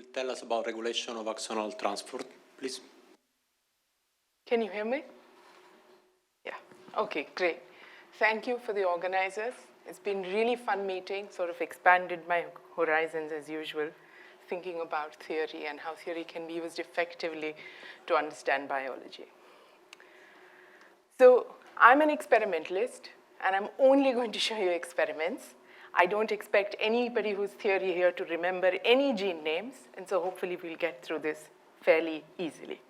will tell us about regulation of axonal transport, please. Can you hear me? Yeah, okay, great. Thank you for the organizers. It's been really fun meeting, sort of expanded my horizons as usual, thinking about theory and how theory can be used effectively to understand biology. So I'm an experimentalist, and I'm only going to show you experiments. I don't expect anybody who's theory here to remember any gene names, and so hopefully we'll get through this fairly easily.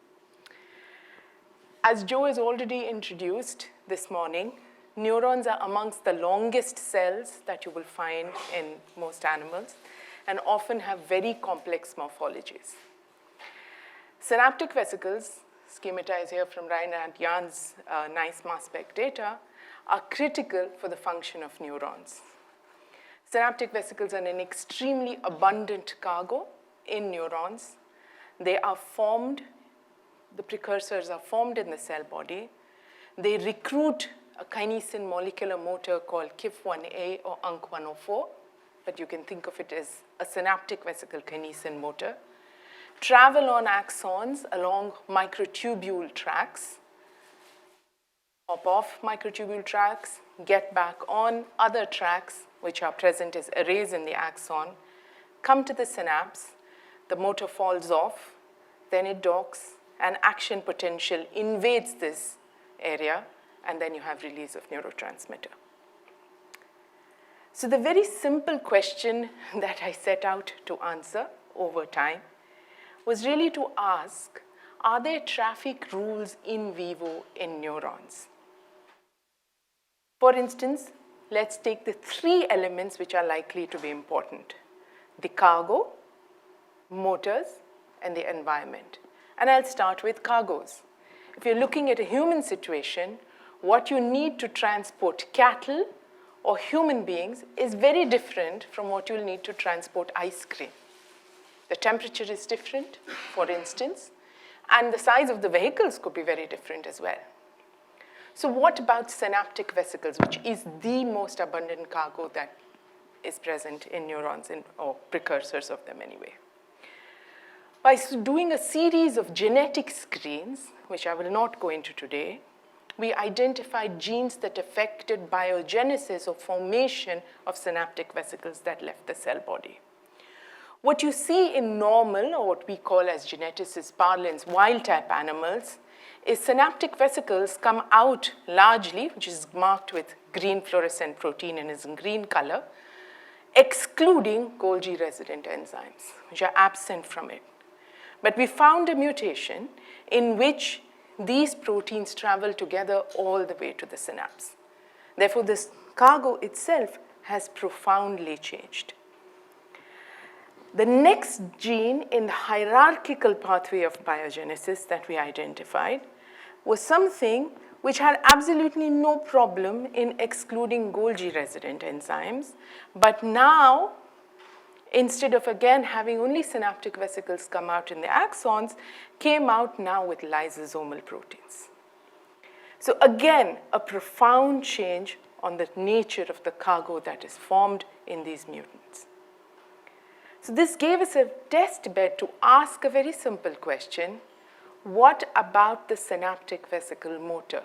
As Joe has already introduced this morning, neurons are amongst the longest cells that you will find in most animals and often have very complex morphologies. Synaptic vesicles, schematized here from Reinhard Jahn's nice mass spec data, are critical for the function of neurons. Synaptic vesicles are an extremely abundant cargo in neurons. They are formed, the precursors are formed in the cell body. They recruit a kinesin molecular motor called KIF1A or UNC104, but you can think of it as a synaptic vesicle kinesin motor, travel on axons along microtubule tracks, hop off microtubule tracks, get back on other tracks which are present as arrays in the axon, come to the synapse, the motor falls off, then it docks, and action potential invades this area, and then you have release of neurotransmitter. So the very simple question that I set out to answer over time was really to ask, are there traffic rules in vivo in neurons? For instance, let's take the three elements which are likely to be important: the cargo, motors, and the environment. And I'll start with cargoes. If you're looking at a human situation, what you need to transport cattle or human beings is very different from what you'll need to transport ice cream. The temperature is different, for instance, and the size of the vehicles could be very different as well. So what about synaptic vesicles, which is the most abundant cargo that is present in neurons, or precursors of them anyway? By doing a series of genetic screens, which I will not go into today, we identified genes that affected biogenesis or formation of synaptic vesicles that left the cell body. What you see in normal, or what we call as geneticists parlance, wild-type animals, is synaptic vesicles come out largely, which is marked with green fluorescent protein and is in green color, excluding Golgi resident enzymes, which are absent from it. But we found a mutation in which these proteins travel together all the way to the synapse. Therefore, this cargo itself has profoundly changed. The next gene in the hierarchical pathway of biogenesis that we identified was something which had absolutely no problem in excluding Golgi resident enzymes, but now, instead of again having only synaptic vesicles come out in the axons, came out now with lysosomal proteins. So again, a profound change on the nature of the cargo that is formed in these mutants. So this gave us a test bed to ask a very simple question: what about the synaptic vesicle motor?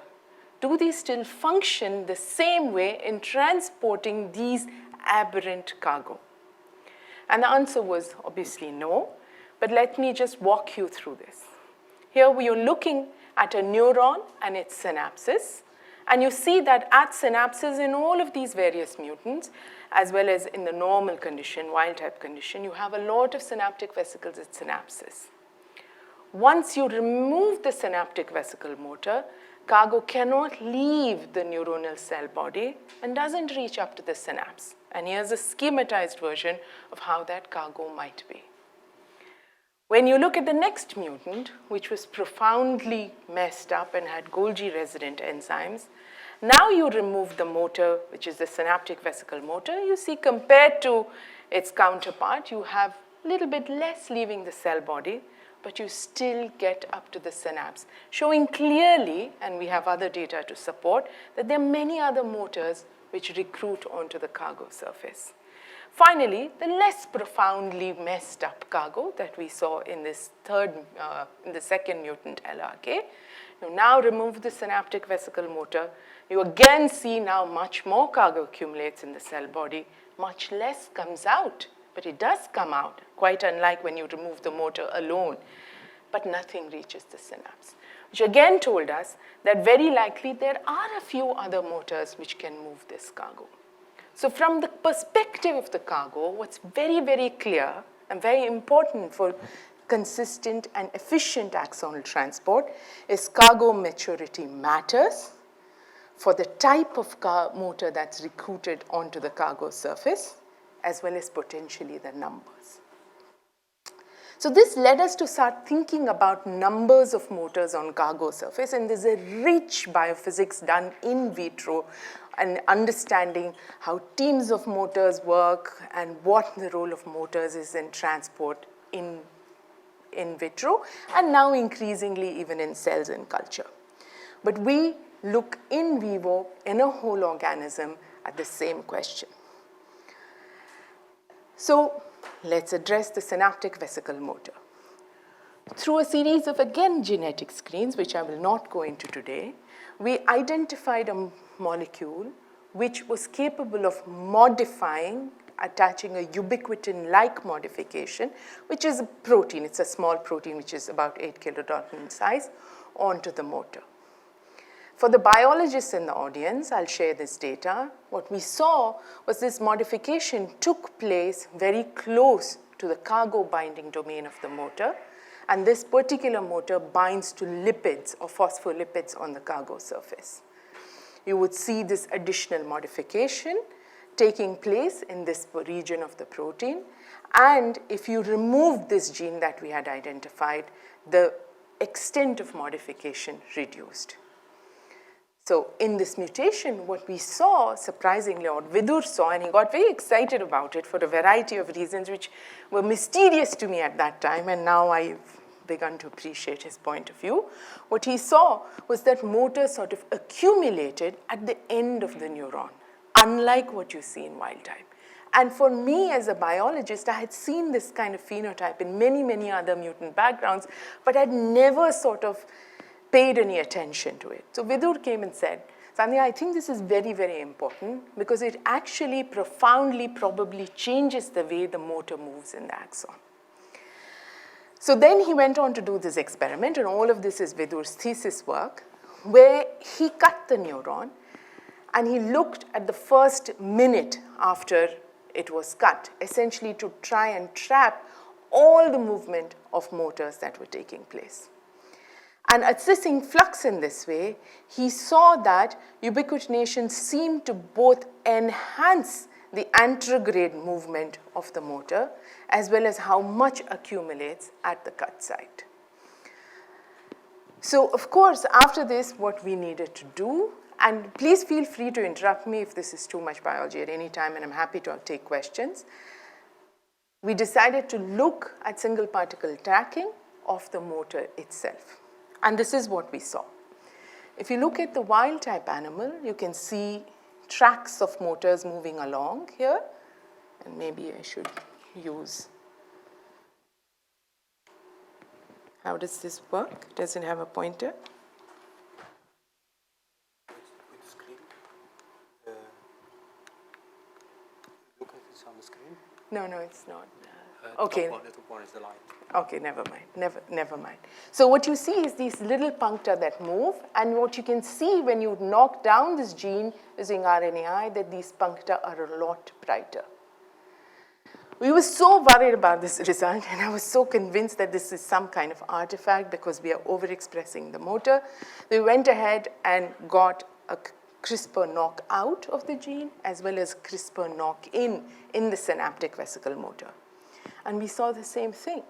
Do these still function the same way in transporting these aberrant cargo? And the answer was obviously no, but let me just walk you through this. Here we are looking at a neuron and its synapses, and you see that at synapses in all of these various mutants, as well as in the normal condition, wild-type condition, you have a lot of synaptic vesicles at synapses. Once you remove the synaptic vesicle motor, cargo cannot leave the neuronal cell body and doesn't reach up to the synapse. And here's a schematized version of how that cargo might be. When you look at the next mutant, which was profoundly messed up and had Golgi resident enzymes, now you remove the motor, which is the synaptic vesicle motor. You see, compared to its counterpart, you have a little bit less leaving the cell body, but you still get up to the synapse, showing clearly, and we have other data to support, that there are many other motors which recruit onto the cargo surface. Finally, the less profoundly messed up cargo that we saw in this in the second mutant LRK. You now remove the synaptic vesicle motor. You again see now much more cargo accumulates in the cell body, much less comes out, but it does come out, quite unlike when you remove the motor alone, but nothing reaches the synapse, which again told us that very likely there are a few other motors which can move this cargo. So from the perspective of the cargo, what's very, very clear and very important for consistent and efficient axonal transport is cargo maturity matters for the type of motor that's recruited onto the cargo surface, as well as potentially the numbers. So this led us to start thinking about numbers of motors on cargo surface, and there's a rich biophysics done in vitro and understanding how teams of motors work and what the role of motors is in transport in vitro, and now increasingly even in cells in culture. But we look in vivo in a whole organism at the same question. So let's address the synaptic vesicle motor. Through a series of, again, genetic screens, which I will not go into today, we identified a molecule which was capable of modifying, attaching a ubiquitin-like modification, which is a protein. It's a small protein which is about 8 kilodalton in size, onto the motor. For the biologists in the audience, I'll share this data. What we saw was this modification took place very close to the cargo binding domain of the motor, and this particular motor binds to lipids or phospholipids on the cargo surface. You would see this additional modification taking place in this region of the protein, and if you remove this gene that we had identified, the extent of modification reduced. So in this mutation, what we saw, surprisingly, or Vidur saw, and he got very excited about it for a variety of reasons which were mysterious to me at that time, and now I've begun to appreciate his point of view. What he saw was that motor sort of accumulated at the end of the neuron, unlike what you see in wild type. And for me as a biologist, I had seen this kind of phenotype in many, many other mutant backgrounds, but I'd never sort of paid any attention to it. So Vidur came and said, Sandhya, I think this is very, very important because it actually profoundly probably changes the way the motor moves in the axon. So then he went on to do this experiment, and all of this is Vidur's thesis work, where he cut the neuron and he looked at the first minute after it was cut, essentially to try and trap all the movement of motors that were taking place. And assessing flux in this way, he saw that ubiquitination seemed to both enhance the anterograde movement of the motor, as well as how much accumulates at the cut site. So, of course, after this, what we needed to do, and please feel free to interrupt me if this is too much biology at any time, and I'm happy to take questions. We decided to look at single particle tracking of the motor itself. And this is what we saw. If you look at the wild type animal, you can see tracks of motors moving along here. And maybe I should use, how does this work? Does it have a pointer? With screen. Look at this on the screen. No, it's not. Okay. The top one is the light. Okay, never mind, never mind. So what you see is these little puncta that move, and what you can see when you knock down this gene using RNAi, that these puncta are a lot brighter. We were so worried about this result, and I was so convinced that this is some kind of artifact because we are overexpressing the motor. We went ahead and got a CRISPR knockout of the gene, as well as CRISPR knock-in the synaptic vesicle motor. And we saw the same thing.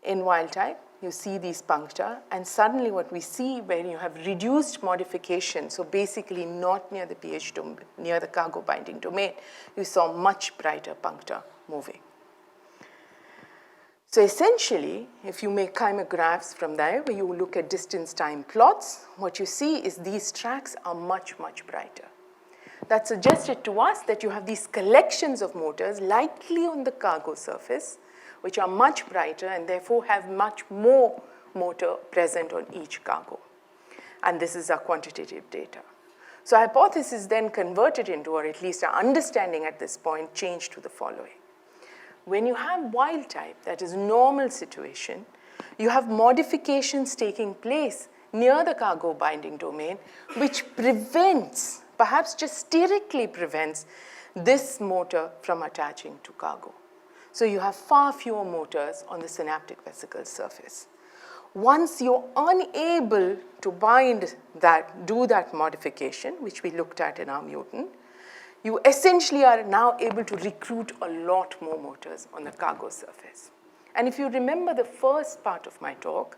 In wild type, you see these puncta, and suddenly what we see when you have reduced modification, so basically not near the pH domain, near the cargo binding domain, you saw much brighter puncta moving. So essentially, if you make chimegraphs from there, where you look at distance time plots, what you see is these tracks are much, much brighter. that suggested to us that you have these collections of motors likely on the cargo surface, which are much brighter and therefore have much more motor present on each cargo. And this is our quantitative data. So our hypothesis then converted into, or at least our understanding at this point, changed to the following. When you have wild type, that is normal situation, you have modifications taking place near the cargo binding domain, which prevents, perhaps just sterically prevents, this motor from attaching to cargo. So you have far fewer motors on the synaptic vesicle surface. Once you're unable to bind that, do that modification, which we looked at in our mutant, you essentially are now able to recruit a lot more motors on the cargo surface. And if you remember the first part of my talk,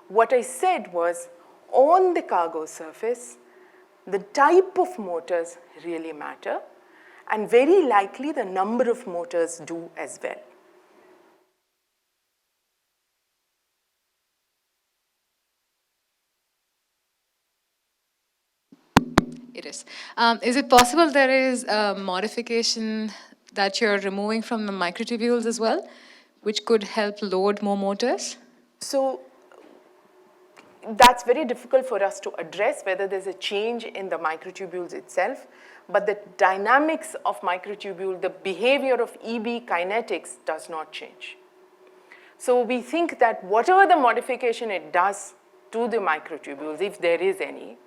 what I said was, on the cargo surface, the type of motors really matter, and very likely the number of motors do as well. It is. Is it possible there is a modification that you're removing from the microtubules as well, which could help load more motors? So that's very difficult for us to address, whether there's a change in the microtubules itself, but the dynamics of microtubule, the behavior of EB kinetics does not change. So we think that whatever the modification it does to the microtubules, if there is any,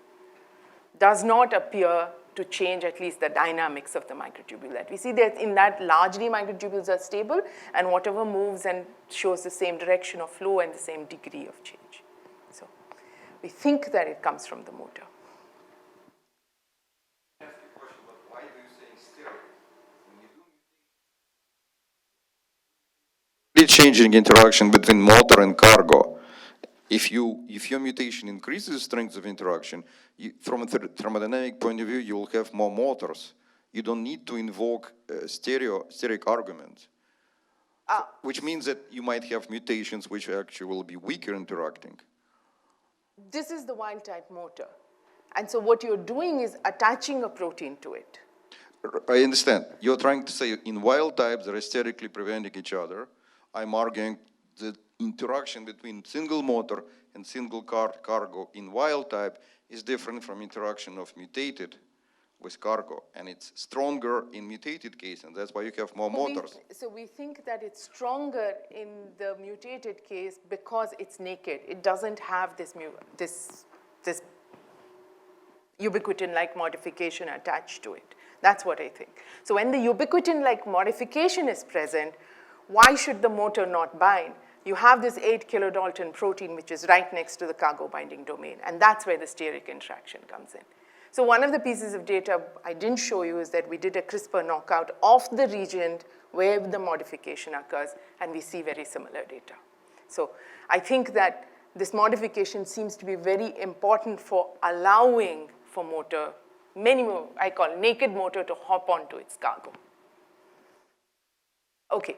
does not appear to change at least the dynamics of the microtubule. That we see that in that largely microtubules are stable, and whatever moves and shows the same direction of flow and the same degree of change. So we think that it comes from the motor. I ask you a question, but why do you say stereo? When you do changing interaction between motor and cargo. If your mutation increases the strength of interaction, from a thermodynamic point of view, you will have more motors. You don't need to invoke steric argument, which means that you might have mutations which actually will be weaker interacting. This is the wild type motor. And so what you're doing is attaching a protein to it. I understand. You're trying to say in wild types, they're sterically preventing each other. I'm arguing the interaction between single motor and single cargo in wild type is different from interaction of mutated with cargo, and it's stronger in mutated case, and that's why you have more motors. So we think that it's stronger in the mutated case because it's naked. It doesn't have this ubiquitin-like modification attached to it. That's what I think. So when the ubiquitin-like modification is present, why should the motor not bind? You have this 8 kilodalton protein which is right next to the cargo binding domain, and that's where the steric interaction comes in. So one of the pieces of data I didn't show you is that we did a CRISPR knockout of the region where the modification occurs, and we see very similar data. So I think that this modification seems to be very important for allowing for motor, many more, I call naked motor, to hop onto its cargo. Okay.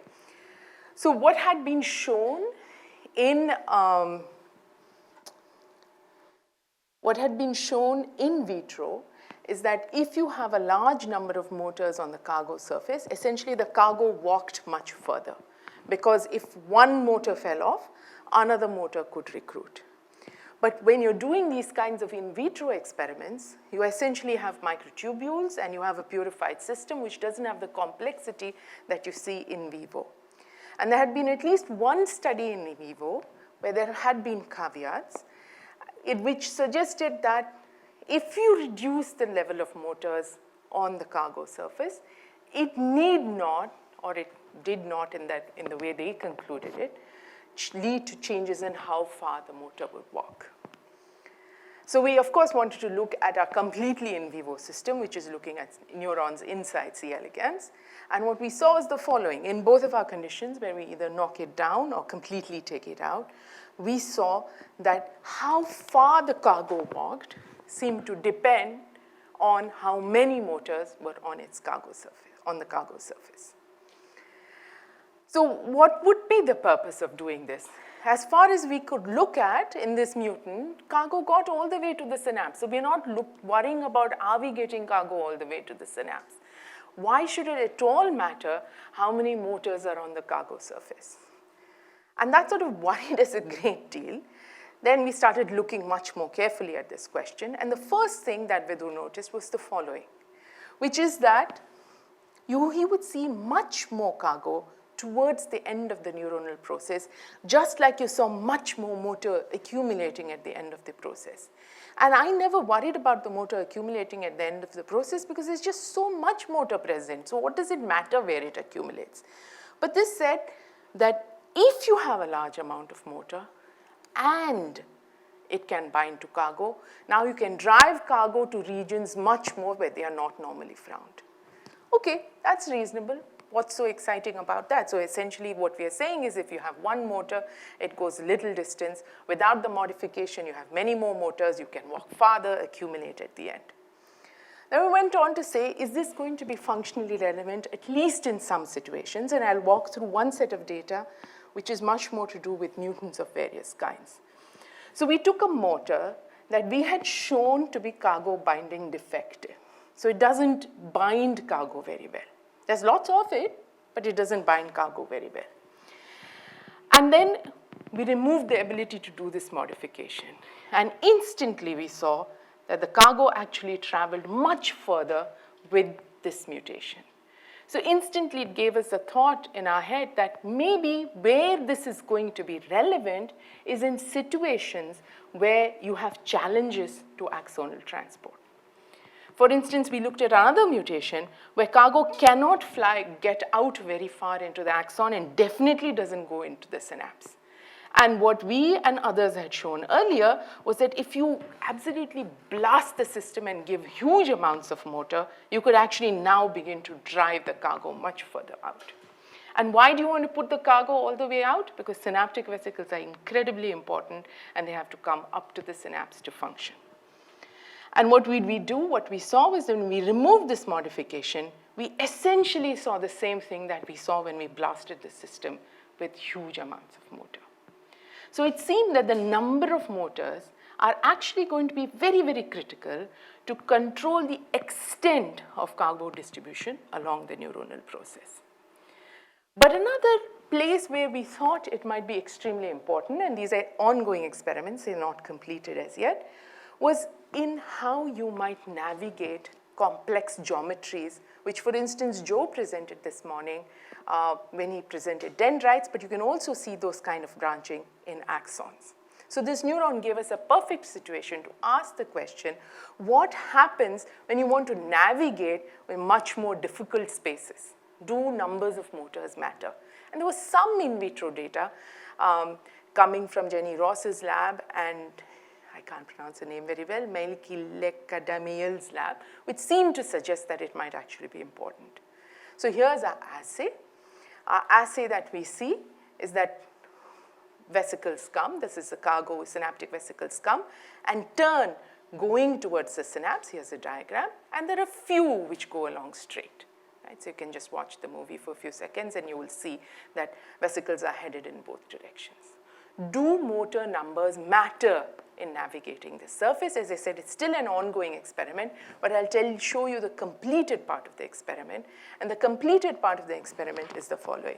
So what had been shown in vitro is that if you have a large number of motors on the cargo surface, essentially the cargo walked much further, because if one motor fell off, another motor could recruit. But when you're doing these kinds of in vitro experiments, you essentially have microtubules and you have a purified system which doesn't have the complexity that you see in vivo. And there had been at least one study in vivo where there had been caveats, which suggested that if you reduce the level of motors on the cargo surface, it need not, or it did not in the way they concluded it, lead to changes in how far the motor would walk. So we, of course, wanted to look at a completely in vivo system, which is looking at neurons inside C. elegans. And what we saw is the following. In both of our conditions, where we either knock it down or completely take it out, we saw that how far the cargo walked seemed to depend on how many motors were on its cargo surface, on the cargo surface. So what would be the purpose of doing this? as far as we could look at in this mutant, cargo got all the way to the synapse. So we're not worrying about are we getting cargo all the way to the synapse. Why should it at all matter how many motors are on the cargo surface? And that sort of worried us a great deal. Then we started looking much more carefully at this question. And the first thing that Vidhu noticed was the following, which is that he would see much more cargo towards the end of the neuronal process, just like you saw much more motor accumulating at the end of the process. And I never worried about the motor accumulating at the end of the process because there's just so much motor present. So what does it matter where it accumulates? But this said that if you have a large amount of motor and it can bind to cargo, now you can drive cargo to regions much more where they are not normally found. Okay, that's reasonable. What's so exciting about that? So essentially what we are saying is if you have one motor, it goes a little distance. Without the modification, you have many more motors. You can walk farther, accumulate at the end. Then we went on to say, is this going to be functionally relevant, at least in some situations? And I'll walk through one set of data, which is much more to do with mutants of various kinds. So we took a motor that we had shown to be cargo binding defective. So it doesn't bind cargo very well. There's lots of it, but it doesn't bind cargo very well. And then we removed the ability to do this modification. And instantly we saw that the cargo actually traveled much further with this mutation. So instantly it gave us a thought in our head that maybe where this is going to be relevant is in situations where you have challenges to axonal transport. For instance, we looked at another mutation where cargo cannot get out very far into the axon and definitely doesn't go into the synapse. And what we and others had shown earlier was that if you absolutely blast the system and give huge amounts of motor, you could actually now begin to drive the cargo much further out. And why do you want to put the cargo all the way out? Because synaptic vesicles are incredibly important and they have to come up to the synapse to function. And what we do, what we saw was when we removed this modification, we essentially saw the same thing that we saw when we blasted the system with huge amounts of motor. So it seemed that the number of motors are actually going to be very, very critical to control the extent of cargo distribution along the neuronal process. But another place where we thought it might be extremely important, and these are ongoing experiments, they're not completed as yet, was in how you might navigate complex geometries, which, for instance, Joe presented this morning when he presented dendrites, but you can also see those kind of branching in axons. So this neuron gave us a perfect situation to ask the question, what happens when you want to navigate in much more difficult spaces? Do numbers of motors matter? And there was some in vitro data coming from Jenny Ross's lab and I can't pronounce the name very well, Melki-Lekadamiel's lab, which seemed to suggest that it might actually be important. So here's our assay. Our assay that we see is that vesicles come, this is the cargo, synaptic vesicles come, and turn going towards the synapse. Here's a diagram, and there are few which go along straight. Right? So you can just watch the movie for a few seconds and you will see that vesicles are headed in both directions. Do motor numbers matter in navigating the surface? As I said, it's still an ongoing experiment, but I'll show you the completed part of the experiment. And the completed part of the experiment is the following,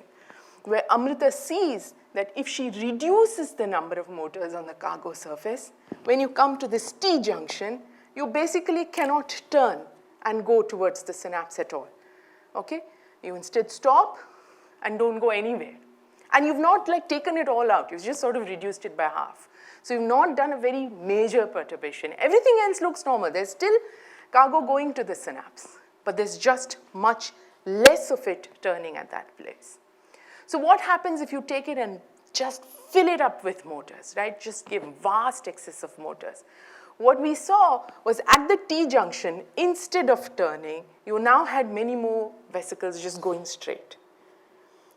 where Amrita sees that if she reduces the number of motors on the cargo surface, when you come to this T junction, you basically cannot turn and go towards the synapse at all. Okay? You instead stop and don't go anywhere. And you've not taken it all out, you've just sort of reduced it by half. So you've not done a very major perturbation. Everything else looks normal. There's still cargo going to the synapse, but there's just much less of it turning at that place. So what happens if you take it and just fill it up with motors, right? Just give vast excess of motors. What we saw was at the T junction, instead of turning, you now had many more vesicles just going straight.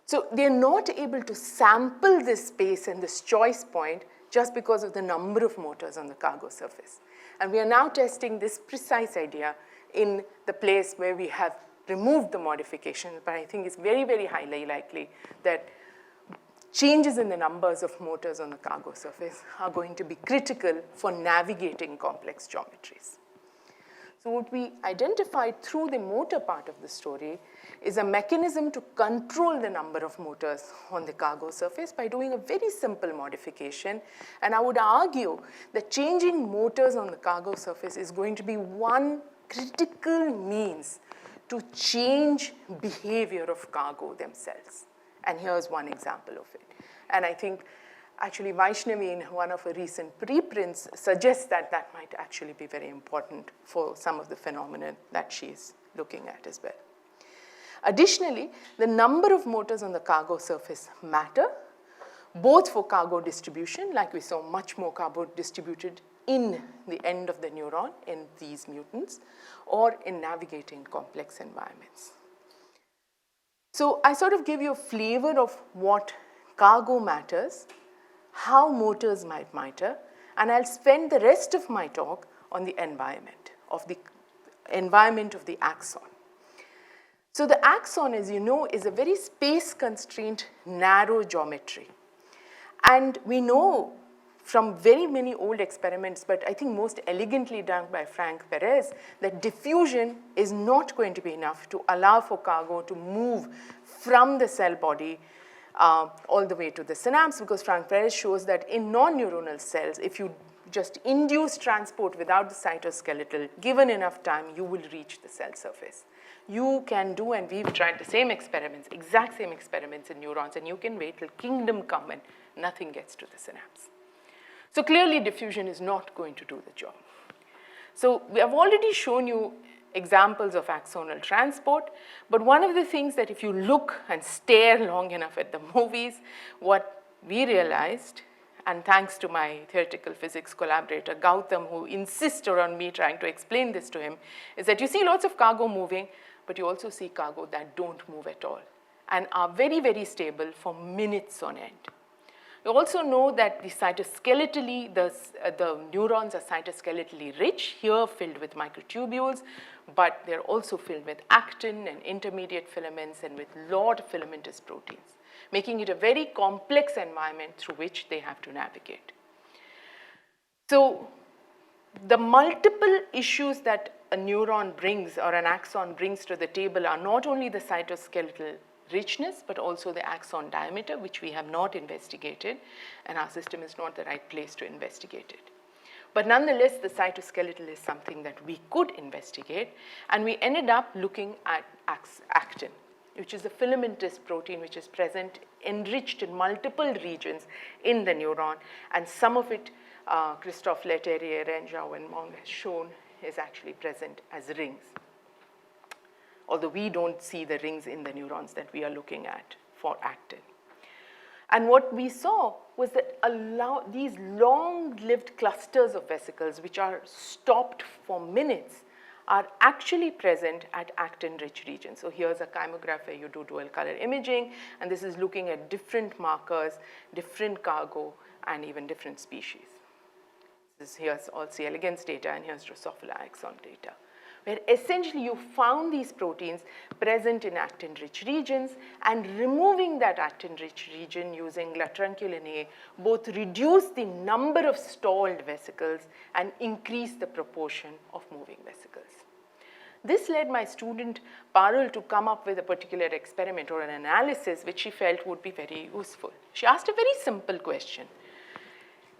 So they're not able to sample this space and this choice point just because of the number of motors on the cargo surface. And we are now testing this precise idea in the place where we have removed the modification, but I think it's very, very highly likely that changes in the numbers of motors on the cargo surface are going to be critical for navigating complex geometries. So what we identified through the motor part of the story is a mechanism to control the number of motors on the cargo surface by doing a very simple modification. And I would argue that changing motors on the cargo surface is going to be one critical means to change behavior of cargo themselves. And here's one example of it. And I think actually Vaishnavi in one of her recent preprints suggests that that might actually be very important for some of the phenomena that she's looking at as well. Additionally, the number of motors on the cargo surface matter, both for cargo distribution, like we saw much more cargo distributed in the end of the neuron in these mutants, or in navigating complex environments. So I sort of give you a flavor of what cargo matters, how motors might matter, and I'll spend the rest of my talk on the environment of the axon. So the axon, as you know, is a very space-constrained, narrow geometry. And we know from very many old experiments, but I think most elegantly done by Frank Perez, that diffusion is not going to be enough to allow for cargo to move from the cell body all the way to the synapse, because Frank Perez shows that in non-neuronal cells, if you just induce transport without the cytoskeletal, given enough time, you will reach the cell surface. You can do, and we've tried the same experiments, exact same experiments in neurons, and you can wait till kingdom come and nothing gets to the synapse. So clearly diffusion is not going to do the job. So we have already shown you examples of axonal transport, but one of the things that if you look and stare long enough at the movies, what we realized, and thanks to my theoretical physics collaborator Gautam, who insisted on me trying to explain this to him, is that you see lots of cargo moving, but you also see cargo that don't move at all and are very, very stable for minutes on end. You also know that the cytoskeletally, the neurons are cytoskeletally rich, here filled with microtubules, but they're also filled with actin and intermediate filaments and with lot of filamentous proteins, making it a very complex environment through which they have to navigate. So the multiple issues that a neuron brings or an axon brings to the table are not only the cytoskeletal richness, but also the axon diameter, which we have not investigated, and our system is not the right place to investigate it. But nonetheless, the cytoskeletal is something that we could investigate, and we ended up looking at actin, which is a filamentous protein which is present, enriched in multiple regions in the neuron, and some of it, Christophe Leterrier, Renzhou, and Mong has shown is actually present as rings, although we don't see the rings in the neurons that we are looking at for actin. And what we saw was that these long-lived clusters of vesicles, which are stopped for minutes, are actually present at actin-rich regions. So here's a chymograph where you do dual color imaging, and this is looking at different markers, different cargo, and even different species. Here's all C. elegans data, and here's Drosophila axon data, where essentially you found these proteins present in actin-rich regions, and removing that actin-rich region using latrunculin A both reduce the number of stalled vesicles and increase the proportion of moving vesicles. This led my student Parul to come up with a particular experiment or an analysis which she felt would be very useful. She asked a very simple question.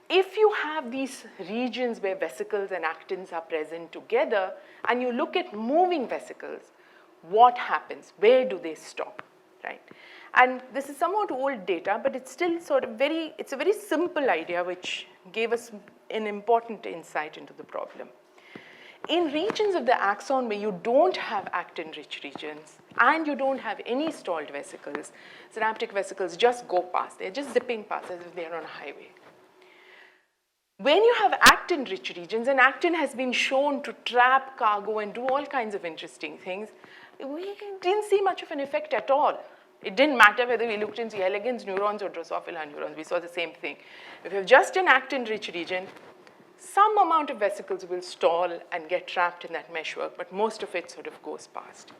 If you have these regions where vesicles and actins are present together, and you look at moving vesicles, what happens? Where do they stop, right? And this is somewhat old data, but it's still sort of it's a very simple idea which gave us an important insight into the problem. In regions of the axon where you don't have actin-rich regions and you don't have any stalled vesicles, synaptic vesicles just go past. They're just zipping past as if they're on a highway. When you have actin-rich regions, and actin has been shown to trap cargo and do all kinds of interesting things, we didn't see much of an effect at all. It didn't matter whether we looked in C. elegans neurons or Drosophila neurons, we saw the same thing. If you have just an actin-rich region, some amount of vesicles will stall and get trapped in that meshwork, but most of it sort of goes past.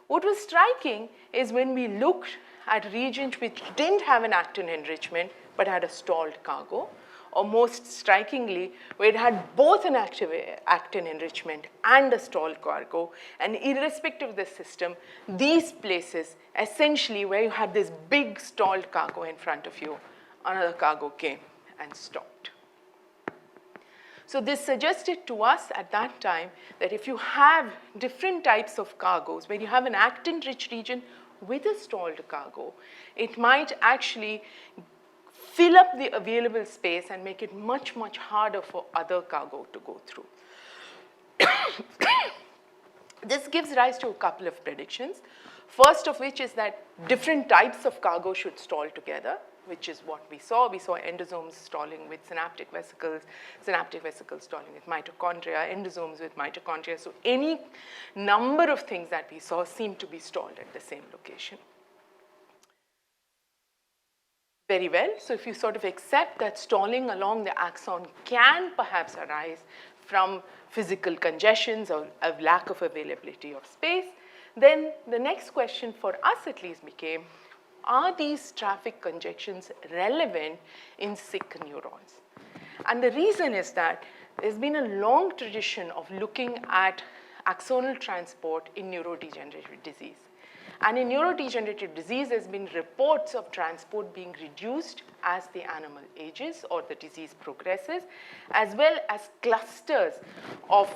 What was striking is when we looked at regions which didn't have an actin enrichment but had a stalled cargo, or most strikingly, where it had both an actin enrichment and a stalled cargo, and irrespective of the system, these places, essentially where you had this big stalled cargo in front of you, another cargo came and stopped. So this suggested to us at that time that if you have different types of cargoes, where you have an actin-rich region with a stalled cargo, it might actually fill up the available space and make it much, much harder for other cargo to go through. This gives rise to a couple of predictions. First of which is that different types of cargo should stall together, which is what we saw. We saw endosomes stalling with synaptic vesicles stalling with mitochondria, endosomes with mitochondria. So any number of things that we saw seemed to be stalled at the same location. Very well, so if you sort of accept that stalling along the axon can perhaps arise from physical congestions or a lack of availability of space, then the next question for us at least became, are these traffic congestions relevant in sick neurons? And the reason is that there's been a long tradition of looking at axonal transport in neurodegenerative disease. And in neurodegenerative disease, there's been reports of transport being reduced as the animal ages or the disease progresses, as well as clusters of,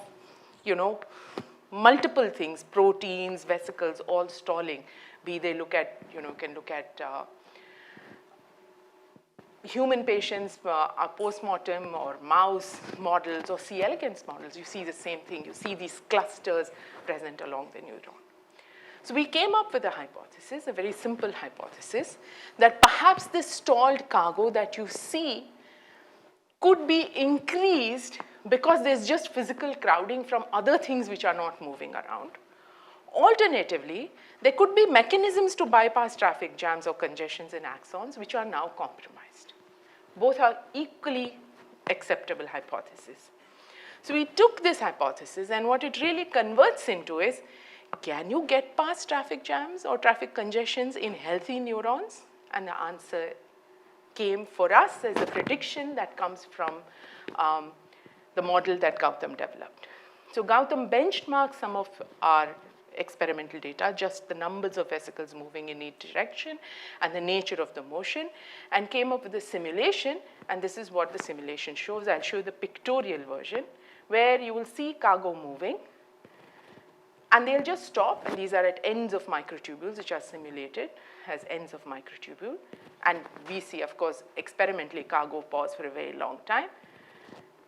multiple things, proteins, vesicles, all stalling. Be they look at, can look at human patients, post-mortem or mouse models or C. elegans models. You see the same thing. You see these clusters present along the neuron. So we came up with a hypothesis, a very simple hypothesis, that perhaps this stalled cargo that you see could be increased because there's just physical crowding from other things which are not moving around. Alternatively, there could be mechanisms to bypass traffic jams or congestions in axons which are now compromised. Both are equally acceptable hypotheses. So we took this hypothesis, and what it really converts into is, can you get past traffic jams or traffic congestions in healthy neurons? And the answer came for us as a prediction that comes from the model that Gautam developed. So Gautam benchmarked some of our experimental data, just the numbers of vesicles moving in each direction and the nature of the motion, and came up with a simulation, and this is what the simulation shows. I'll show you the pictorial version, where you will see cargo moving, and they'll just stop, and these are at ends of microtubules, which are simulated as ends of microtubule. And we see, of course, experimentally cargo pause for a very long time.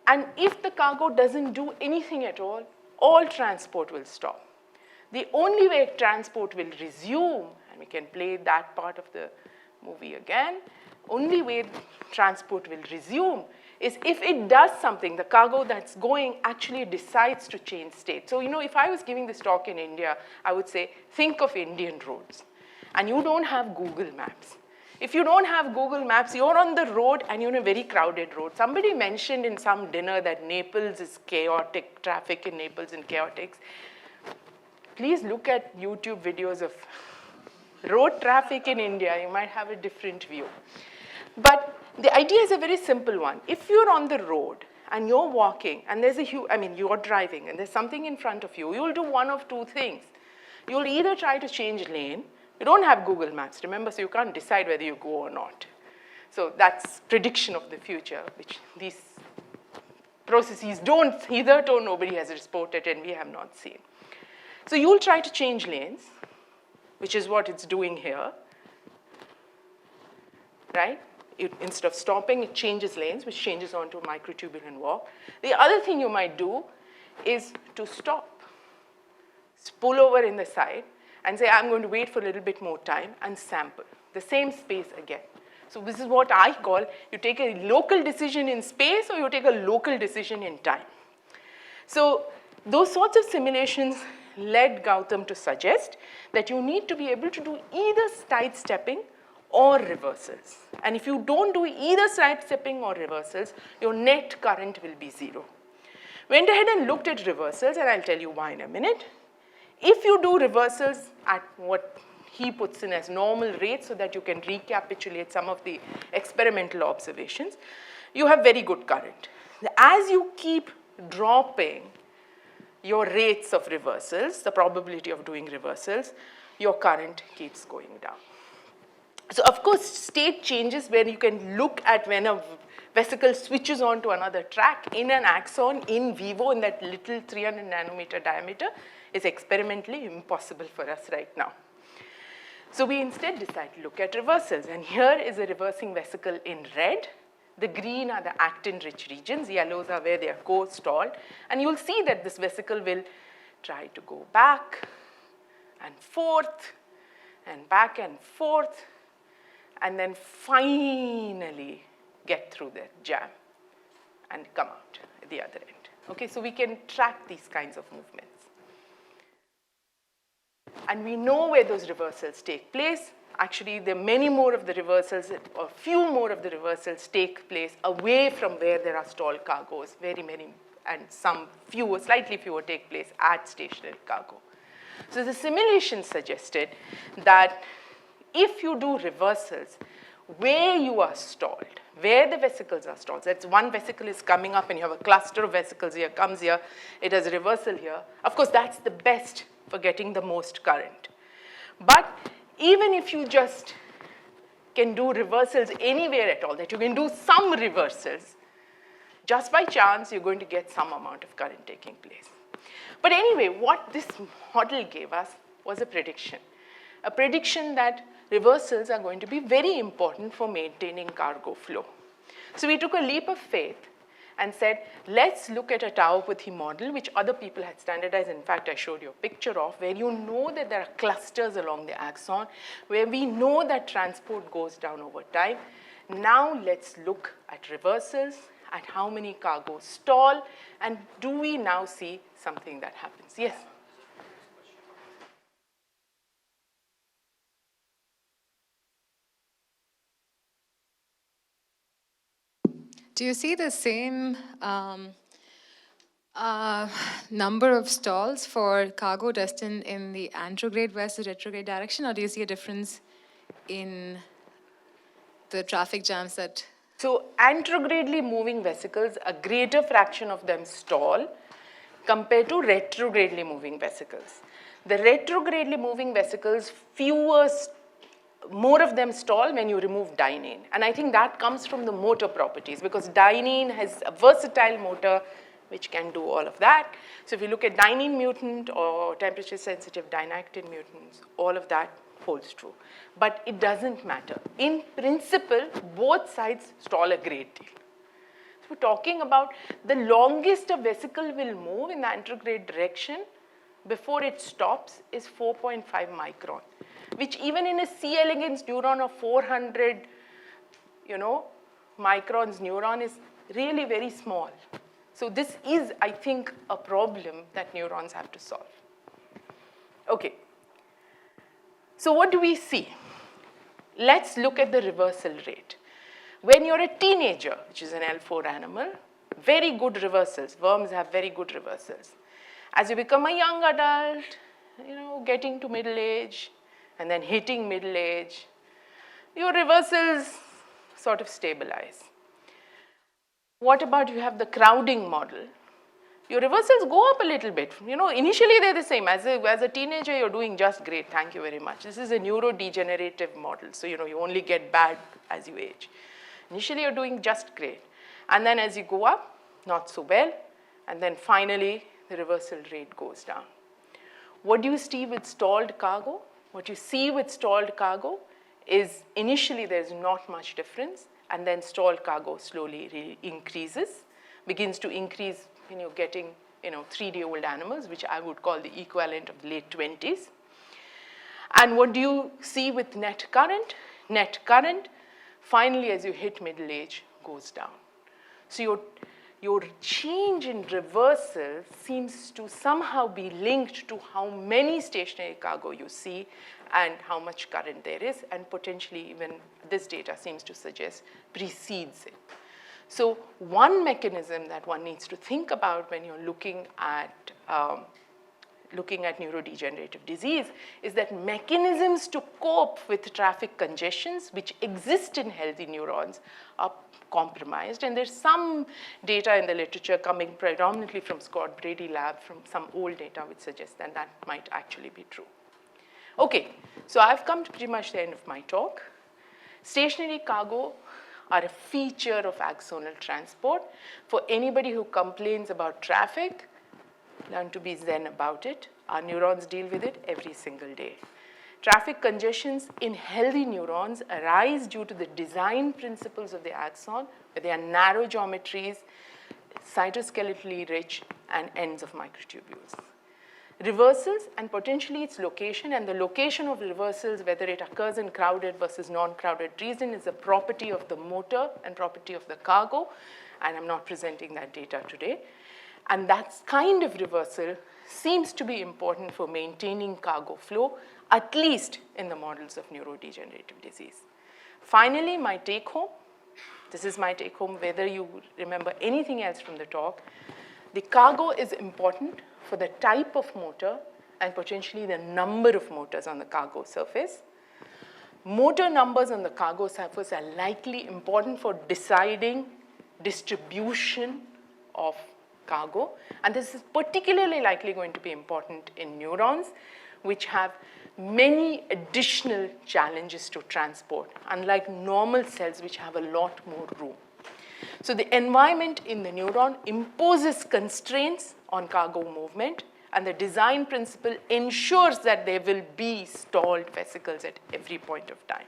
And if the cargo doesn't do anything at all transport will stop. The only way transport will resume, and we can play that part of the movie again, only way transport will resume is if it does something, the cargo that's going actually decides to change state. So, if I was giving this talk in India, I would say, think of Indian roads, and you don't have Google Maps. If you don't have Google Maps, you're on the road and you're on a very crowded road. Somebody mentioned in some dinner that Naples is chaotic, traffic in Naples is chaotic. Please look at YouTube videos of road traffic in India. You might have a different view. But the idea is a very simple one. If you're on the road and you're walking and you're driving and there's something in front of you, you'll do one of two things. You'll either try to change lane. You don't have Google Maps, remember, so you can't decide whether you go or not. So that's prediction of the future, which these processes don't, hitherto nobody has reported and we have not seen. So you'll try to change lanes, which is what it's doing here, right? Instead of stopping, it changes lanes, which changes onto a microtubule and walk. The other thing you might do is to stop, pull over in the side, and say, I'm going to wait for a little bit more time and sample the same space again. So this is what I call, you take a local decision in space or you take a local decision in time. So those sorts of simulations led Gautam to suggest that you need to be able to do either sidestepping or reversals. And if you don't do either sidestepping or reversals, your net current will be zero. Went ahead and looked at reversals, and I'll tell you why in a minute. If you do reversals at what he puts in as normal rates so that you can recapitulate some of the experimental observations, you have very good current. As you keep dropping your rates of reversals, the probability of doing reversals, your current keeps going down. So of course, state changes where you can look at when a vesicle switches on to another track in an axon in vivo in that little 300 nanometer diameter is experimentally impossible for us right now. So we instead decide to look at reversals. And here is a reversing vesicle in red. The green are the actin-rich regions. Yellows are where they are co-stalled. And you'll see that this vesicle will try to go back and forth and back and forth, and then finally get through the jam and come out at the other end. Okay, so we can track these kinds of movements. And we know where those reversals take place. Actually, there are many more of the reversals, or few more of the reversals take place away from where there are stalled cargoes, very many, and some fewer, slightly fewer take place at stationary cargo. So the simulation suggested that if you do reversals where you are stalled, where the vesicles are stalled, that's one vesicle is coming up and you have a cluster of vesicles here, comes here, it has a reversal here. Of course, that's the best for getting the most current. But even if you just can do reversals anywhere at all, that you can do some reversals, just by chance, you're going to get some amount of current taking place. But anyway, what this model gave us was a prediction that reversals are going to be very important for maintaining cargo flow. So we took a leap of faith and said, let's look at a Tau-Putty model, which other people had standardized. In fact, I showed you a picture of, where you know that there are clusters along the axon, where we know that transport goes down over time. Now let's look at reversals, at how many cargoes stall, and do we now see something that happens? Yes? Do you see the same number of stalls for cargo destined in the anterograde versus retrograde direction, or do you see a difference in the traffic jams that? So anterogradely moving vesicles, a greater fraction of them stall compared to retrogradely moving vesicles. The retrogradely moving vesicles, more of them stall when you remove dynein. And I think that comes from the motor properties, because dynein has a versatile motor which can do all of that. So if you look at dynein mutant or temperature sensitive dynactin mutants, all of that holds true. But it doesn't matter. In principle, both sides stall a great deal. So we're talking about the longest a vesicle will move in the anterograde direction before it stops is 4.5 micron, which even in a C. elegans neuron of 400, microns neuron is really very small. So this is, I think, a problem that neurons have to solve. Okay. So what do we see? Let's look at the reversal rate. When you're a teenager, which is an L4 animal, very good reversals. Worms have very good reversals. As you become a young adult, getting to middle age, and then hitting middle age, your reversals sort of stabilize. What about you have the crowding model? Your reversals go up a little bit. Initially they're the same. As a teenager, you're doing just great. Thank you very much. This is a neurodegenerative model. So, you only get bad as you age. Initially, you're doing just great. And then as you go up, not so well. And then finally, the reversal rate goes down. What do you see with stalled cargo? What you see with stalled cargo is initially there's not much difference, and then stalled cargo slowly increases, begins to increase when you're getting 3-day-old animals, which I would call the equivalent of the late 20s. And what do you see with net current? Net current, finally, as you hit middle age, goes down. So your change in reversal seems to somehow be linked to how many stationary cargo you see and how much current there is, and potentially even this data seems to suggest precedes it. So one mechanism that one needs to think about when you're looking at looking at neurodegenerative disease is that mechanisms to cope with traffic congestions which exist in healthy neurons are compromised. And there's some data in the literature coming predominantly from Scott Brady lab, from some old data which suggests that that might actually be true. Okay, so I've come to pretty much the end of my talk. Stationary cargo are a feature of axonal transport. For anybody who complains about traffic, learn to be zen about it. Our neurons deal with it every single day. Traffic congestions in healthy neurons arise due to the design principles of the axon, where they are narrow geometries, cytoskeletally rich, and ends of microtubules. Reversals and potentially its location, and the location of reversals, whether it occurs in crowded versus non-crowded region, is a property of the motor and property of the cargo, and I'm not presenting that data today. And that kind of reversal seems to be important for maintaining cargo flow, at least in the models of neurodegenerative disease. Finally, my take home. This is my take home, whether you remember anything else from the talk. The cargo is important for the type of motor and potentially the number of motors on the cargo surface. Motor numbers on the cargo surface are likely important for deciding distribution of cargo, and this is particularly likely going to be important in neurons, which have many additional challenges to transport, unlike normal cells, which have a lot more room. So the environment in the neuron imposes constraints on cargo movement, and the design principle ensures that there will be stalled vesicles at every point of time.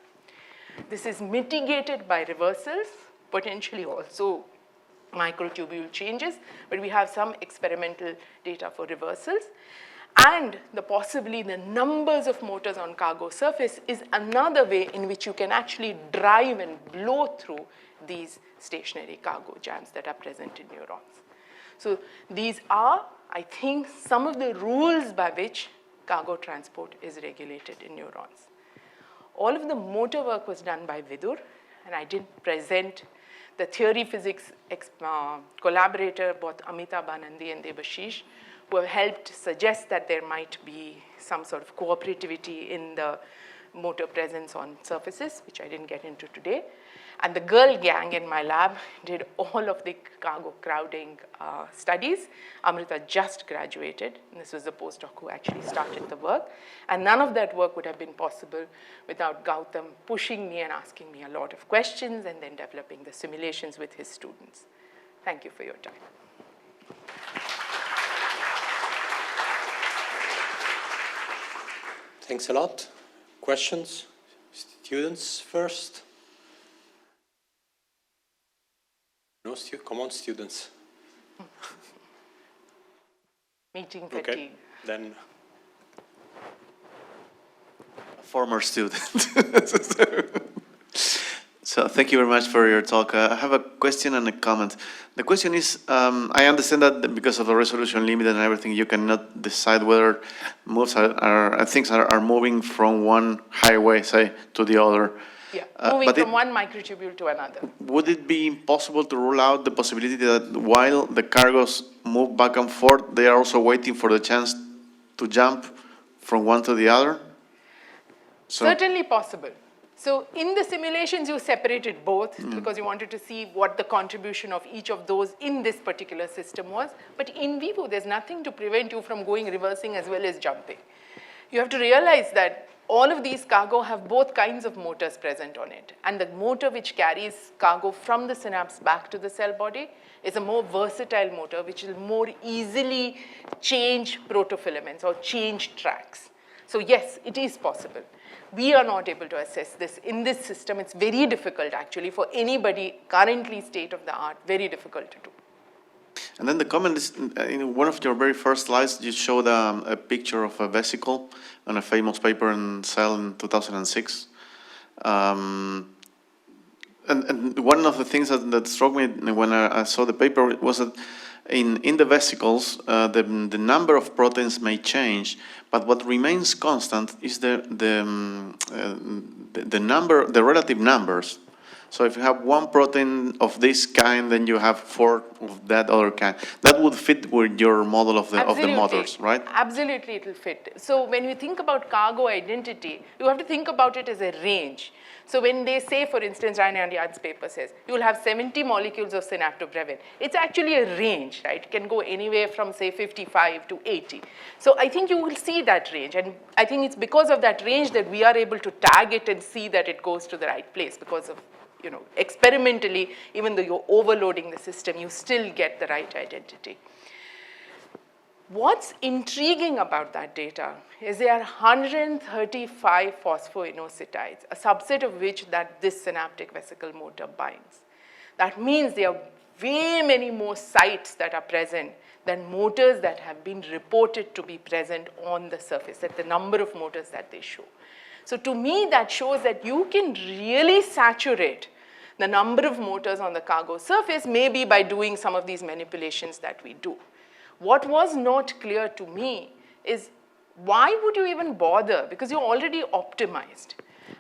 This is mitigated by reversals, potentially also microtubule changes, but we have some experimental data for reversals. And possibly the numbers of motors on cargo surface is another way in which you can actually drive and blow through these stationary cargo jams that are present in neurons. So these are, I think, some of the rules by which cargo transport is regulated in neurons. All of the motor work was done by Vidur, and I did present the theory physics collaborator, both Amitabh Anandi and Debashish, who have helped suggest that there might be some sort of cooperativity in the motor presence on surfaces, which I didn't get into today. And the girl gang in my lab did all of the cargo crowding studies. Amrita just graduated, and this was the postdoc who actually started the work. And none of that work would have been possible without Gautam pushing me and asking me a lot of questions and then developing the simulations with his students. Thank you for your time. Thanks a lot. Questions? Students first. No, come on, students. Meeting fatigue. Okay, then. A former student. So thank you very much for your talk. I have a question and a comment. The question is, I understand that because of the resolution limit and everything, you cannot decide whether moves things are moving from one highway, say, to the other. Yeah, moving from one microtubule to another. Would it be impossible to rule out the possibility that while the cargos move back and forth, they are also waiting for the chance to jump from one to the other? So, certainly possible. So in the simulations, you separated both because you wanted to see what the contribution of each of those in this particular system was. But in vivo, there's nothing to prevent you from reversing as well as jumping. You have to realize that all of these cargo have both kinds of motors present on it. And the motor which carries cargo from the synapse back to the cell body is a more versatile motor which will more easily change protofilaments or change tracks. So yes, it is possible. We are not able to assess this in this system. It's very difficult actually for anybody currently state of the art, very difficult to do. And then the comment is, in one of your very first slides, you showed a picture of a vesicle on a famous paper in Cell in 2006. And one of the things that struck me when I saw the paper was that in the vesicles, the number of proteins may change, but what remains constant is the relative numbers. So if you have one protein of this kind, then you have 4 of that other kind. That would fit with your model of the motors, right? Absolutely, it will fit. So when you think about cargo identity, you have to think about it as a range. So when they say, for instance, Ryan and Yard's paper says, you will have 70 molecules of synaptobrevin. It's actually a range, right? It can go anywhere from, say, 55 to 80. So I think you will see that range. And I think it's because of that range that we are able to tag it and see that it goes to the right place because of, experimentally, even though you're overloading the system, you still get the right identity. What's intriguing about that data is there are 135 phosphoinositides, a subset of which that this synaptic vesicle motor binds. That means there are way many more sites that are present than motors that have been reported to be present on the surface, at the number of motors that they show. So to me, that shows that you can really saturate the number of motors on the cargo surface, maybe by doing some of these manipulations that we do. What was not clear to me is why would you even bother? Because you're already optimized.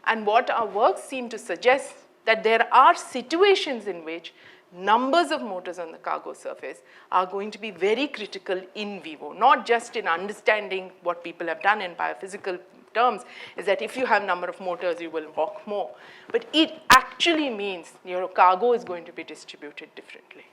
And what our work seemed to suggest that there are situations in which numbers of motors on the cargo surface are going to be very critical in vivo, not just in understanding what people have done in biophysical terms, is that if you have number of motors, you will walk more. But it actually means your cargo is going to be distributed differently.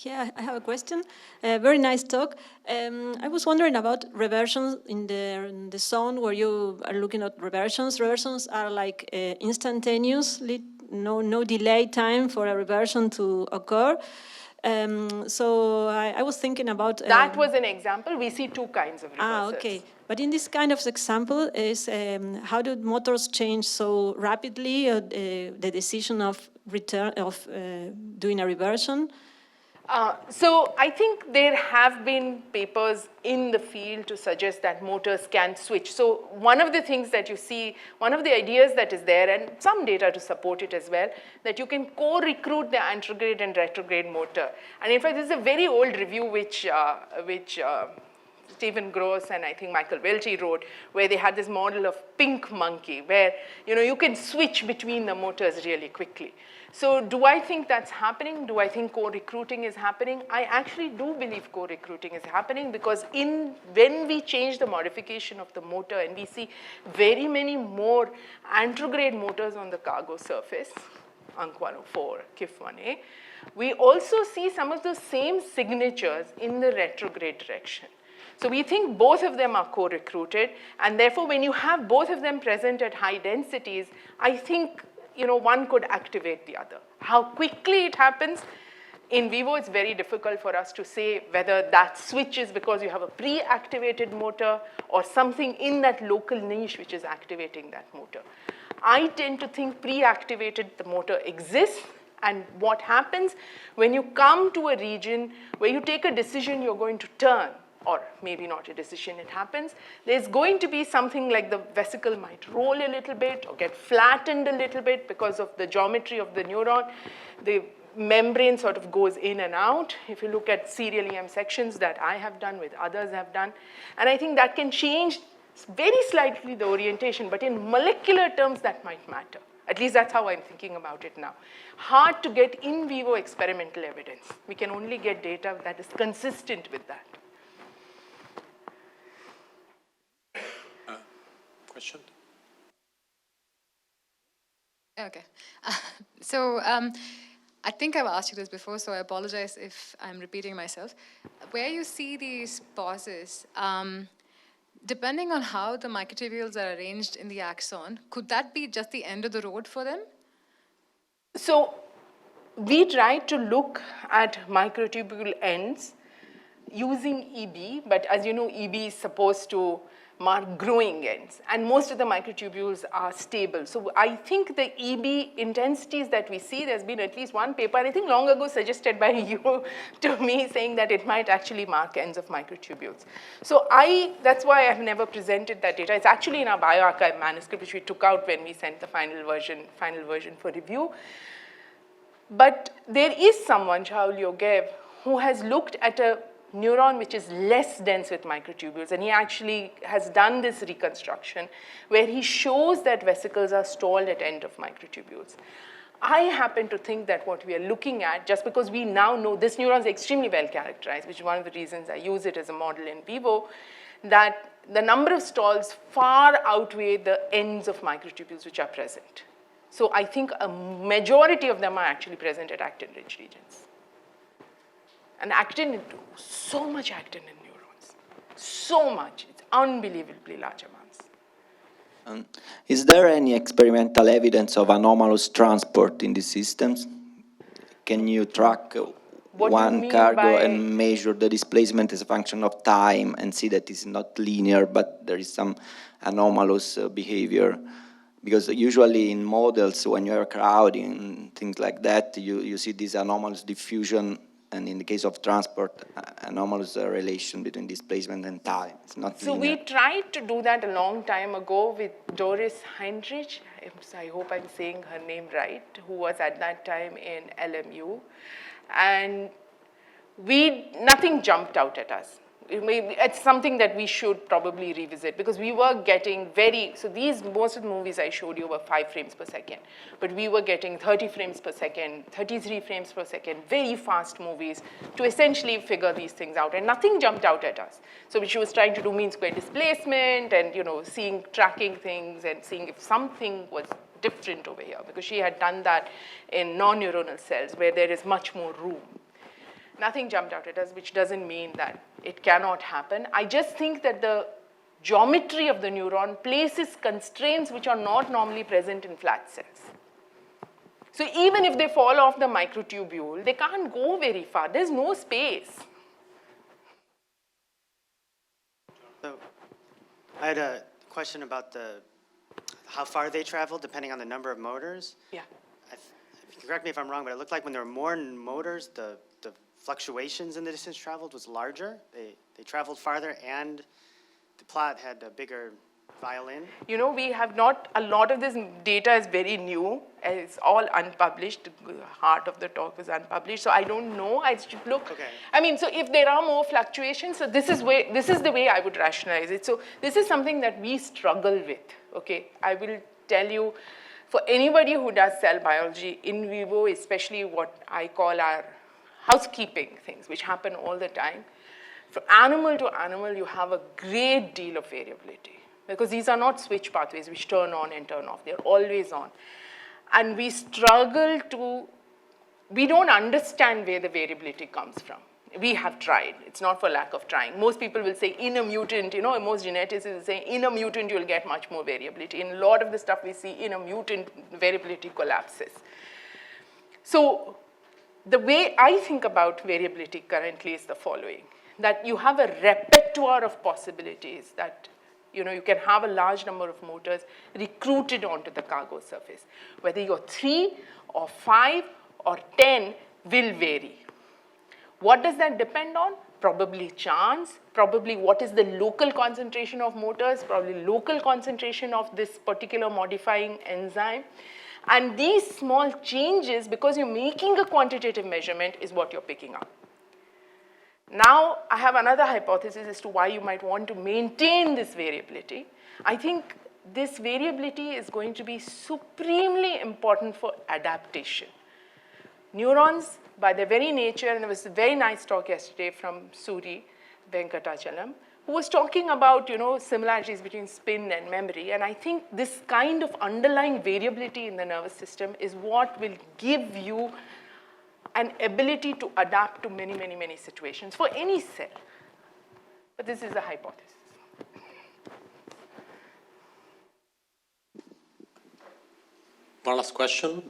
Yeah, I have a question. Very nice talk. I was wondering about reversions in the zone where you are looking at reversions. Reversions are like instantaneously, no delay time for a reversion to occur. So I was thinking about... that was an example. We see 2 kinds of reversals. Ah, okay. But in this kind of example, is how do motors change so rapidly? The decision of doing a reversion. So I think there have been papers in the field to suggest that motors can switch. So one of the things that you see, one of the ideas that is there, and some data to support it as well, that you can co-recruit the anterograde and retrograde motor. And in fact, this is a very old review which Stephen Gross and I think Michael Welty wrote, where they had this model of pink monkey, where you can switch between the motors really quickly. So do I think that's happening? Do I think co-recruiting is happening? I actually do believe co-recruiting is happening because when we change the modification of the motor and we see very many more anterograde motors on the cargo surface, UNC104, KIF1A, we also see some of those same signatures in the retrograde direction. So we think both of them are co-recruited, and therefore when you have both of them present at high densities, I think one could activate the other. How quickly it happens, in vivo it's very difficult for us to say whether that switch is because you have a pre-activated motor or something in that local niche which is activating that motor. I tend to think pre-activated the motor exists, and what happens when you come to a region where you take a decision you're going to turn, or maybe not a decision, it happens, there's going to be something like the vesicle might roll a little bit or get flattened a little bit because of the geometry of the neuron. The membrane sort of goes in and out. If you look at serial EM sections that I have done, with others have done, and I think that can change very slightly the orientation, but in molecular terms that might matter. At least that's how I'm thinking about it now. Hard to get in vivo experimental evidence. We can only get data that is consistent with that. Question? Okay. So I think I've asked you this before, so I apologize if I'm repeating myself. Where you see these pauses, depending on how the microtubules are arranged in the axon, could that be just the end of the road for them? So we tried to look at microtubule ends using EB, but as you know, EB is supposed to mark growing ends, and most of the microtubules are stable. So I think the EB intensities that we see, there's been at least one paper, and I think long ago suggested by you to me, saying that it might actually mark ends of microtubules. So that's why I've never presented that data. It's actually in our bioarchive manuscript, which we took out when we sent the final version for review. But there is someone, Shaul Yogev, who has looked at a neuron which is less dense with microtubules. And he actually has done this reconstruction where he shows that vesicles are stalled at end of microtubules. I happen to think that what we are looking at, just because we now know this neuron is extremely well characterized, which is one of the reasons I use it as a model in vivo, that the number of stalls far outweigh the ends of microtubules which are present. So I think a majority of them are actually present at actin-rich regions. And actin, so much actin in neurons, so much, it's unbelievably large amounts. Is there any experimental evidence of anomalous transport in these systems? Can you track What do you one mean cargo by- and measure the displacement as a function of time and see that it's not linear, but there is some anomalous behavior? Because usually in models, when you are crowding, things like that, you see this anomalous diffusion, and in the case of transport, anomalous relation between displacement and time. It's not So linear. we tried to do that a long time ago with Doris Heinrich, I hope I'm saying her name right, who was at that time in LMU. And nothing jumped out at us. It's something that we should probably revisit because we were getting most of the movies I showed you were 5 frames per second, but we were getting 30 frames per second, 33 frames per second, very fast movies to essentially figure these things out, and nothing jumped out at us. So she was trying to do mean square displacement and, tracking things and seeing if something was different over here, because she had done that in non-neuronal cells where there is much more room. Nothing jumped out at us, which doesn't mean that it cannot happen. I just think that the geometry of the neuron places constraints which are not normally present in flat cells. So even if they fall off the microtubule, they can't go very far. There's no space. So I had a question about how far they traveled depending on the number of motors. Yeah. Correct me if I'm wrong, but it looked like when there were more motors, the fluctuations in the distance traveled was larger. They traveled farther, and the plot had a bigger violin. We have not, a lot of this data is very new. It's all unpublished. The heart of the talk was unpublished, so I don't know. I should look. Okay. So if there are more fluctuations, so this is the way I would rationalize it. So this is something that we struggle with, okay? I will tell you, for anybody who does cell biology in vivo, especially what I call our housekeeping things, which happen all the time, from animal to animal, you have a great deal of variability because these are not switch pathways which turn on and turn off. They're always on. And we don't understand where the variability comes from. We have tried. It's not for lack of trying. Most people will say in a mutant, most geneticists will say in a mutant you'll get much more variability. In a lot of the stuff we see in a mutant, variability collapses. So the way I think about variability currently is the following, that you have a repertoire of possibilities that you can have a large number of motors recruited onto the cargo surface. Whether you're 3 or 5 or 10 will vary. What does that depend on? Probably chance, probably what is the local concentration of motors, probably local concentration of this particular modifying enzyme. And these small changes, because you're making a quantitative measurement, is what you're picking up. Now, I have another hypothesis as to why you might want to maintain this variability. I think this variability is going to be supremely important for adaptation. Neurons, by their very nature, and there was a very nice talk yesterday from Suri Venkatachalam, who was talking about, similarities between spin and memory. And I think this kind of underlying variability in the nervous system is what will give you an ability to adapt to many, many, many situations for any cell. But this is a hypothesis. One last question.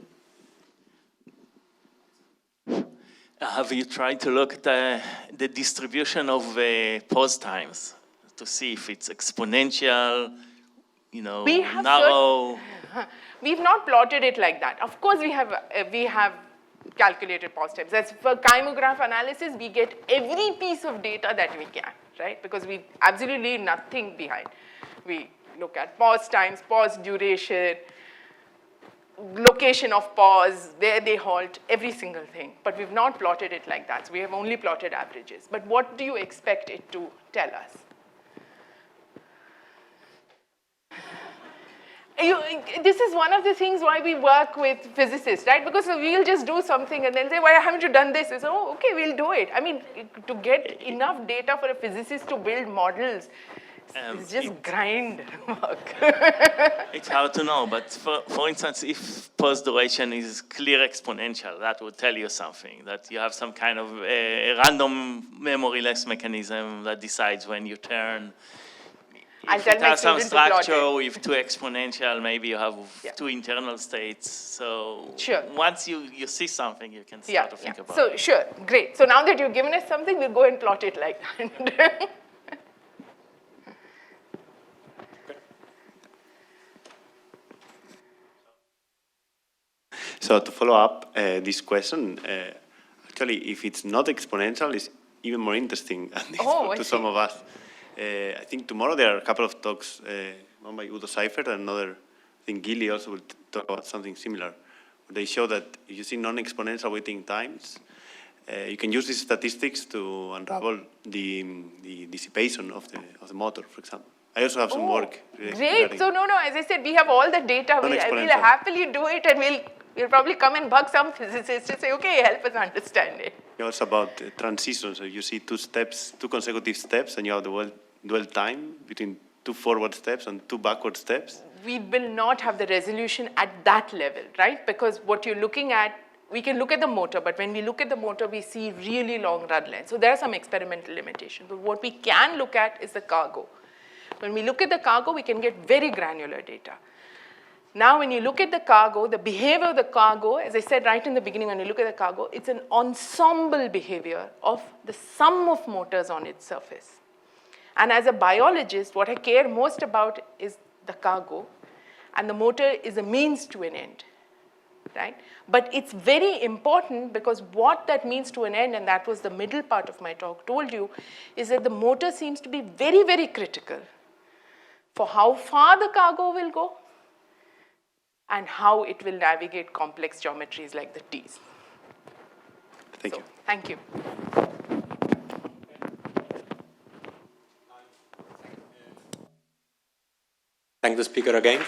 Have you tried to look at the distribution of pause times to see if it's exponential, narrow? We've not plotted it like that. Of course, we have calculated pause times. As for chymograph analysis, we get every piece of data that we can, right? Because we absolutely leave nothing behind. We look at pause times, pause duration. location of pause, where they halt, every single thing. But we've not plotted it like that. So we have only plotted averages. But what do you expect it to tell us? This is one of the things why we work with physicists, right? Because we'll just do something and then say, why haven't you done this? It's, oh, okay, we'll do it. I mean, to get enough data for a physicist to build models, it's just grind work. It's hard to know, but for instance, if pause duration is clear exponential, that would tell you something, that you have some kind of random memoryless mechanism that decides when you turn. If it has some structure with two exponential, maybe you have two internal states. So once you see something, you can start to think about it. So sure, great. So now that you've given us something, we'll go and plot it like that. So to follow up this question, actually, if it's not exponential, it's even more interesting, at least to some of us. I think tomorrow there are a couple of talks, one by Udo Seifert and another, I think Gilly also will talk about something similar. They show that if you see non-exponential waiting times, you can use these statistics to unravel the dissipation of the motor, for example. I also have some work. Great. So no, as I said, we have all the data. We'll happily do it, and we'll probably come and bug some physicists to say, okay, help us understand it. It's about transitions. So you see two consecutive steps, and you have the dwell time between two forward steps and two backward steps. We will not have the resolution at that level, right? Because what you're looking at, we can look at the motor, but when we look at the motor, we see really long run lengths. So there are some experimental limitations. But what we can look at is the cargo. When we look at the cargo, we can get very granular data. Now, when you look at the cargo, the behavior of the cargo, as I said right in the beginning, when you look at the cargo, it's an ensemble behavior of the sum of motors on its surface. And as a biologist, what I care most about is the cargo, and the motor is a means to an end, right? But it's very important because what that means to an end, and that was the middle part of my talk, told you, is that the motor seems to be very, very critical for how far the cargo will go and how it will navigate complex geometries like the T's. Thank you. Thank you. Thank the speaker again.